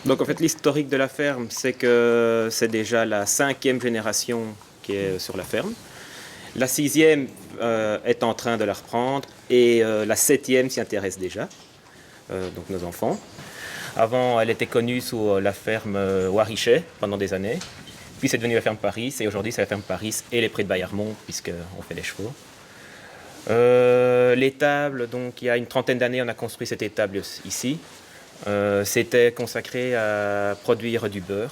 Donc en fait, l'historique de la ferme, c'est que c'est déjà la 5e génération qui est sur la ferme. La 6e est en train de la reprendre et la 7e s'y intéresse déjà, donc nos enfants. Avant, elle était connue sous la ferme Warichet pendant des années. Puis c'est devenu la ferme Paris et aujourd'hui c'est la ferme Paris et elle est près de Bayermont puisqu'on fait les chevaux. L'étable, donc il y a une trentaine d'années, on a construit cette étable ici. C'était consacré à produire du beurre.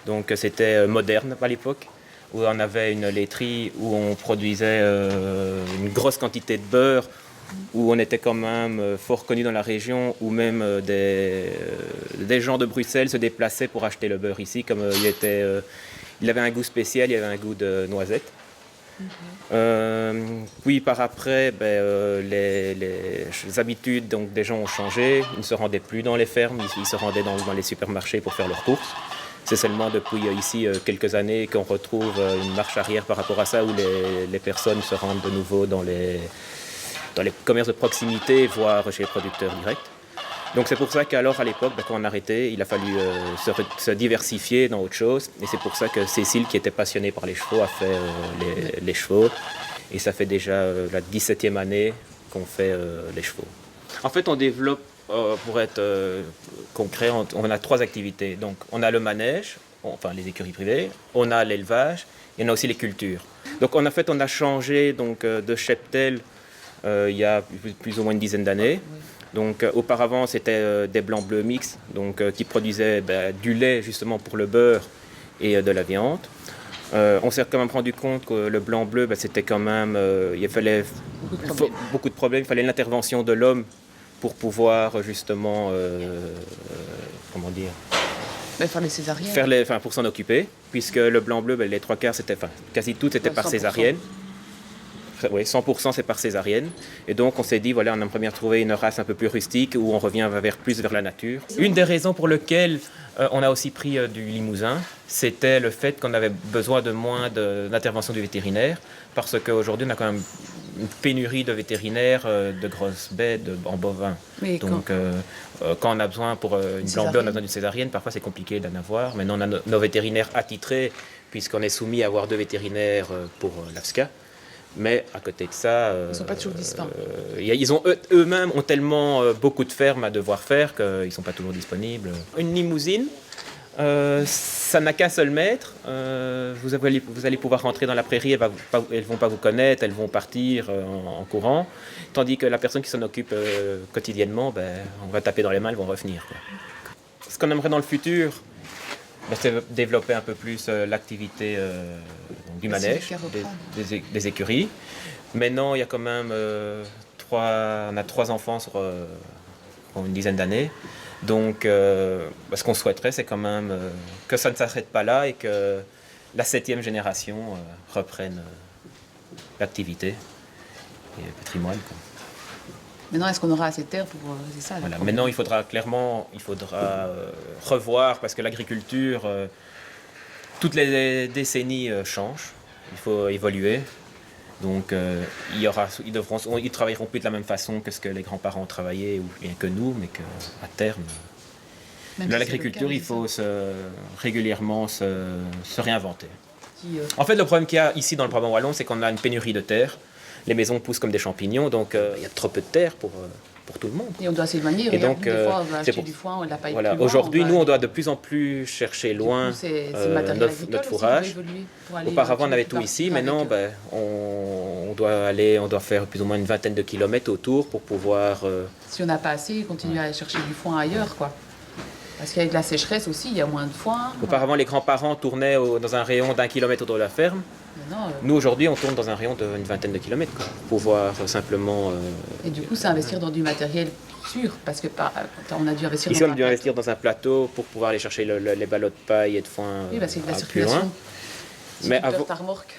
Donc c'était moderne à l'époque, où on avait une laiterie où on produisait une grosse quantité de beurre, où on était quand même fort connu dans la région, où même des gens de Bruxelles se déplaçaient pour acheter le beurre ici, comme il avait un goût spécial, il avait un goût de noisette. Puis par après, les habitudes donc, des gens ont changé. Ils ne se rendaient plus dans les fermes, ils se rendaient dans les supermarchés pour faire leurs courses. C'est seulement depuis ici quelques années qu'on retrouve une marche arrière par rapport à ça, où les personnes se rendent de nouveau dans les commerces de proximité, voire chez les producteurs directs. Donc c'est pour ça qu'alors à l'époque, quand on a arrêté, il a fallu se diversifier dans autre chose. Et c'est pour ça que Cécile, qui était passionnée par les chevaux, a fait les chevaux. Et ça fait déjà la 17e année qu'on fait les chevaux. En fait, on développe, pour être concret, on a 3 activités. Donc on a le manège, enfin les écuries privées, on a l'élevage et on a aussi les cultures. Donc on a changé donc, de cheptel il y a plus ou moins une dizaine d'années. Donc auparavant c'était des blancs bleus mixtes donc, qui produisaient du lait justement pour le beurre et de la viande. On s'est quand même rendu compte que le blanc bleu c'était quand même il fallait beaucoup de problèmes, il fallait l'intervention de l'homme pour pouvoir justement comment dire faire les césariennes. Pour s'en occuper, puisque le blanc bleu les 3/4 c'était quasi tout était par 100%. césarienne. Oui, 100% c'est par césarienne. Et donc on s'est dit, voilà, on aimerait bien trouver une race un peu plus rustique où on revient plus vers la nature. Une des raisons pour lesquelles on a aussi pris du Limousin, c'était le fait qu'on avait besoin de moins d'intervention du vétérinaire, parce qu'aujourd'hui on a quand même une pénurie de vétérinaires de grosses bêtes en bovin. Donc quand on a besoin pour une blanc bleu, on a besoin d'une césarienne, parfois c'est compliqué d'en avoir. Maintenant on a nos vétérinaires attitrés, puisqu'on est soumis à avoir 2 vétérinaires pour l'AFSCA. Mais à côté de ça, ils ne sont pas toujours disponibles. Eux-mêmes ont tellement beaucoup de fermes à devoir faire qu'ils ne sont pas toujours disponibles. Une limousine, ça n'a qu'un seul maître. Vous allez pouvoir rentrer dans la prairie, elles ne vont pas vous connaître, elles vont partir en courant. Tandis que la personne qui s'en occupe quotidiennement, on va taper dans les mains, elles vont revenir. Quoi. Ce qu'on aimerait dans le futur, c'est développer un peu plus l'activité du manège, des écuries. Maintenant, il y a quand même on a 3 enfants sur une dizaine d'années. Donc, ce qu'on souhaiterait, c'est quand même que ça ne s'arrête pas là et que la 7e génération reprenne l'activité et le patrimoine. Quoi. Maintenant, est-ce qu'on aura assez de terre pour... c'est ça, voilà. Maintenant, il faudra revoir, parce que l'agriculture, toutes les décennies changent. Il faut évoluer. Donc, ils travailleront plus de la même façon que ce que les grands-parents travaillaient, ou bien que nous, mais qu'à terme... l'agriculture, il faut régulièrement se réinventer. En fait, le problème qu'il y a ici dans le Brabant wallon, c'est qu'on a une pénurie de terre. Les maisons poussent comme des champignons, donc il y a trop peu de terre pour tout le monde. Et on doit s'éloigner. Et donc, des fois, on va acheter du foin, on l'a pas. Voilà. Aujourd'hui, nous, on doit de plus en plus chercher loin notre fourrage. Auparavant, on avait tout ici. Maintenant, on doit faire plus ou moins une vingtaine de kilomètres autour pour pouvoir... Si on n'a pas assez, continuer à aller chercher du foin ailleurs, quoi. Parce qu'avec la sécheresse aussi, il y a moins de foin. Auparavant, les grands-parents tournaient dans un rayon d'1 kilomètre autour de la ferme. Nous, aujourd'hui, on tourne dans un rayon d'une vingtaine de kilomètres, quoi, pour pouvoir simplement... Et du coup, c'est investir dans du matériel sûr, parce que on a dû investir ici, on a dû investir dans un plateau pour pouvoir aller chercher les ballots de paille et de foin parce qu'il y a de la plus loin. Mais ta remorque.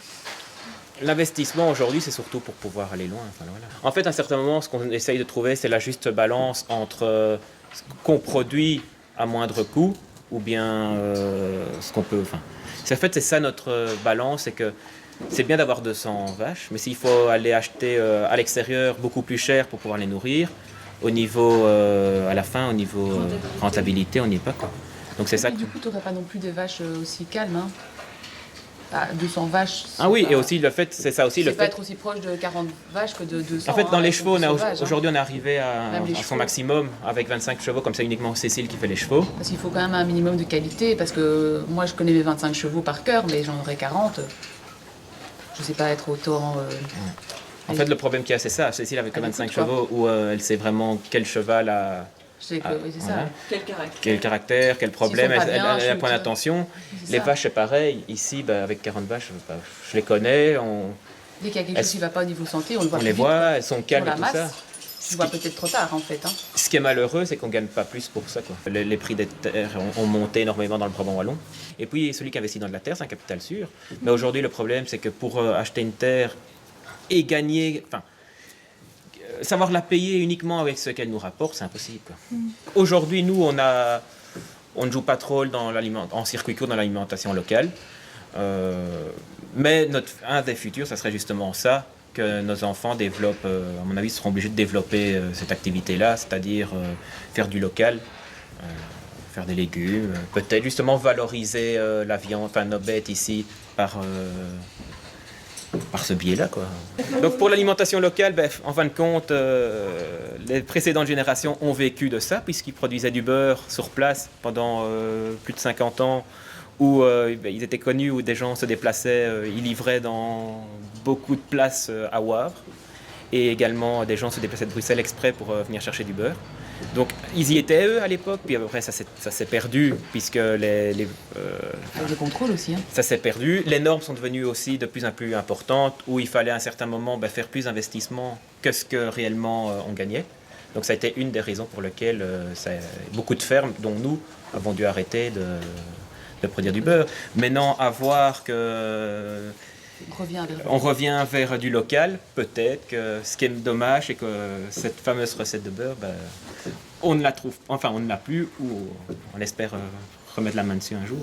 L'investissement aujourd'hui, c'est surtout pour pouvoir aller loin. Enfin, voilà. En fait, à un certain moment, ce qu'on essaye de trouver, c'est la juste balance entre ce qu'on produit à moindre coût ou bien ce qu'on peut... En fait, c'est ça notre balance, c'est que c'est bien d'avoir 200 vaches, mais s'il faut aller acheter à l'extérieur beaucoup plus cher pour pouvoir les nourrir, au niveau, à la fin, au niveau rentabilité, on n'y est pas, quoi. Donc c'est ça. Du coup, tu n'aurais pas non plus des vaches aussi calmes. Hein. Bah, 200 vaches. Ah oui, et aussi le fait, c'est ça aussi le fait. C'est pas fait. être aussi proche de 40 vaches que de 200. En fait, dans les chevaux, sauvages, aujourd'hui, on est arrivé à son maximum avec 25 chevaux, comme c'est uniquement Cécile qui fait les chevaux. Parce qu'il faut quand même un minimum de qualité, parce que moi, je connais mes 25 chevaux par cœur, mais j'en aurais 40. Je sais pas être autant... En fait, le problème qu'il y a, c'est ça. Cécile avec 25 chevaux, où elle sait vraiment quel cheval a... C'est ça. Quel caractère, quel problème, elle a un point d'attention. Les vaches, c'est pareil. Ici, avec 40 vaches, je les connais. Dès qu'il y a quelque chose qui ne va pas au niveau santé, on le voit. On les voit, elles sont calmes et tout ça. Tu vois peut-être trop tard en fait. Hein. Ce qui est malheureux, c'est qu'on ne gagne pas plus pour ça. Quoi. Les prix des terres ont monté énormément dans le Brabant wallon. Et puis, celui qui investit dans de la terre, c'est un capital sûr. Mais aujourd'hui, le problème, c'est que pour acheter une terre et gagner... savoir la payer uniquement avec ce qu'elle nous rapporte, c'est impossible. Quoi. Aujourd'hui, nous, on ne joue pas trop en circuit court dans l'alimentation locale. Mais un des futurs, ça serait justement ça, que nos enfants développent, à mon avis, seront obligés de développer cette activité-là, c'est-à-dire faire du local, faire des légumes, peut-être justement valoriser la viande, nos bêtes ici par ce biais-là, quoi. Donc pour l'alimentation locale, en fin de compte, les précédentes générations ont vécu de ça, puisqu'ils produisaient du beurre sur place pendant plus de 50 ans, où ils étaient connus, où des gens se déplaçaient, ils livraient dans beaucoup de places à Wavre, et également des gens se déplaçaient de Bruxelles exprès pour venir chercher du beurre. Donc ils y étaient eux à l'époque, puis après ça s'est perdu puisque les contrôles aussi. Hein. Ça s'est perdu. Les normes sont devenues aussi de plus en plus importantes, où il fallait à un certain moment faire plus d'investissement que ce que réellement on gagnait. Donc ça a été une des raisons pour lesquelles beaucoup de fermes, dont nous, avons dû arrêter de produire du beurre. Maintenant, à voir que on revient vers du local, peut-être que ce qui est dommage, c'est que cette fameuse recette de beurre, on ne la trouve, on ne l'a plus, ou on espère remettre la main dessus un jour.